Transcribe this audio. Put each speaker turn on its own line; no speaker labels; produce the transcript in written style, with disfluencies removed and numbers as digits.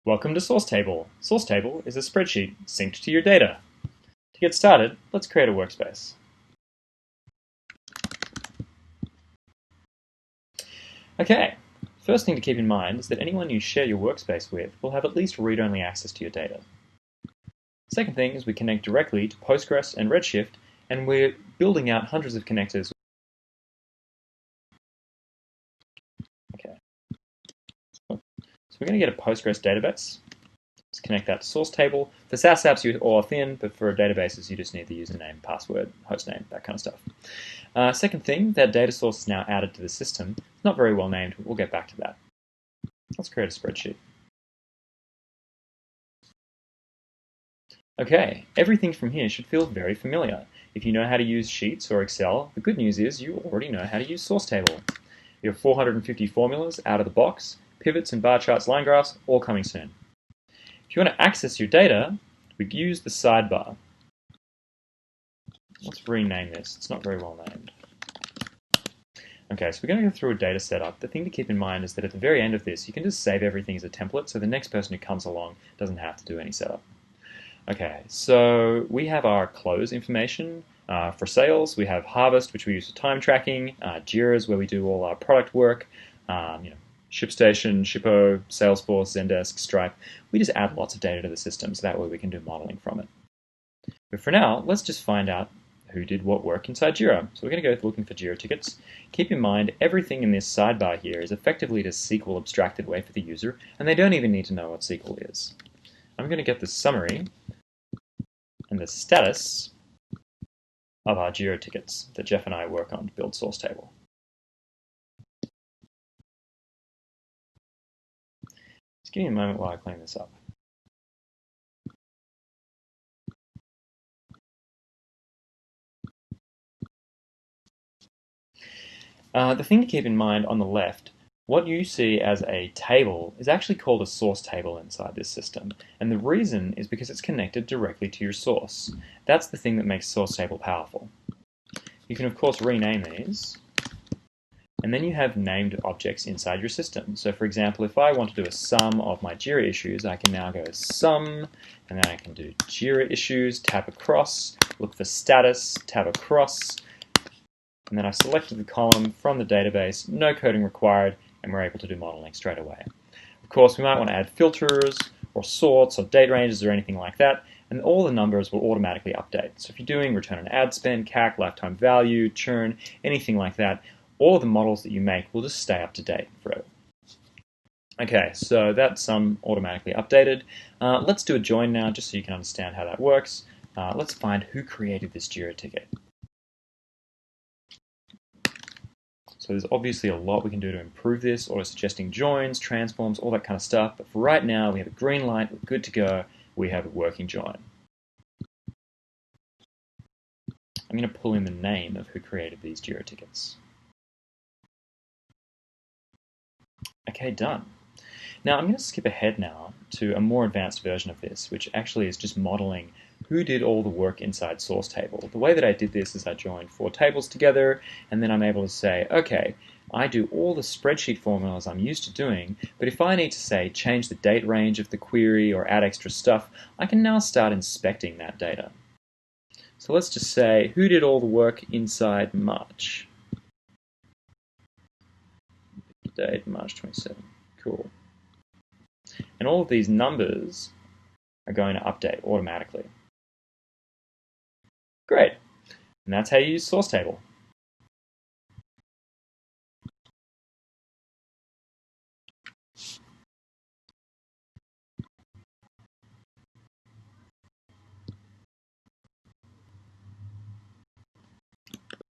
Welcome to Sourcetable. Sourcetable is a spreadsheet synced to your data. To get started, let's create a workspace. Okay, first thing to keep in mind is that anyone you share your workspace with will have at least read-only access to your data. Second thing is we connect directly to Postgres and Redshift, and we're building out hundreds of connectors. Okay, so we're going to get a Postgres database. Let's connect that to Sourcetable. For SaaS apps, you auth in, but for databases, you just need the username, password, hostname, that kind of stuff. Second thing, that data source is now added to the system. It's not very well named, but we'll get back to that. Let's create a spreadsheet. Okay, everything from here should feel very familiar. If you know how to use Sheets or Excel, the good news is you already know how to use Sourcetable. You have 450 formulas out of the box, pivots and bar charts, line graphs, all coming soon. If you want to access your data, we use the sidebar. Let's rename this. It's not very well named. Okay, so we're going to go through a data setup. The thing to keep in mind is that at the very end of this, you can just save everything as a template so the next person who comes along doesn't have to do any setup. Okay, so we have our close information for sales. We have Harvest, which we use for time tracking. Jira is where we do all our product work. ShipStation, Shippo, Salesforce, Zendesk, Stripe. We just add lots of data to the system so that way we can do modeling from it. But for now, let's just find out who did what work inside Jira. So we're going to go looking for Jira tickets. Keep in mind, everything in this sidebar here is effectively just SQL abstracted way for the user, and they don't even need to know what SQL is. I'm going to get the summary and the status of our Jira tickets that Jeff and I work on to build Sourcetable. Just give me a moment while I clean this up. The thing to keep in mind on the left, what you see as a table is actually called a source table inside this system. And the reason is because it's connected directly to your source. That's the thing that makes Sourcetable powerful. You can, of course, rename these. And then you have named objects inside your system. So, for example, if I want to do a sum of my Jira issues, I can now go sum, and then I can do Jira issues, tab across, look for status, tab across, and then I selected the column from the database, no coding required, and we're able to do modeling straight away. Of course, we might want to add filters or sorts or date ranges or anything like that, and all the numbers will automatically update. So if you're doing return on ad spend, CAC, lifetime value, churn, anything like that, all of the models that you make will just stay up to date forever. Okay, so that's automatically updated. Let's do a join now, just so you can understand how that works. Let's find who created this Jira ticket. So there's obviously a lot we can do to improve this, auto-suggesting joins, transforms, all that kind of stuff. But for right now, we have a green light, we're good to go, we have a working join. I'm going to pull in the name of who created these Jira tickets. Okay, done. Now I'm going to skip ahead now to a more advanced version of this, which actually is just modeling who did all the work inside Sourcetable. The way that I did this is I joined 4 tables together, and then I'm able to say, okay, I do all the spreadsheet formulas I'm used to doing, but if I need to, say, change the date range of the query or add extra stuff, I can now start inspecting that data. So let's just say, who did all the work inside March? Date, March 27. Cool. And all of these numbers are going to update automatically. Great. And that's how you use Sourcetable.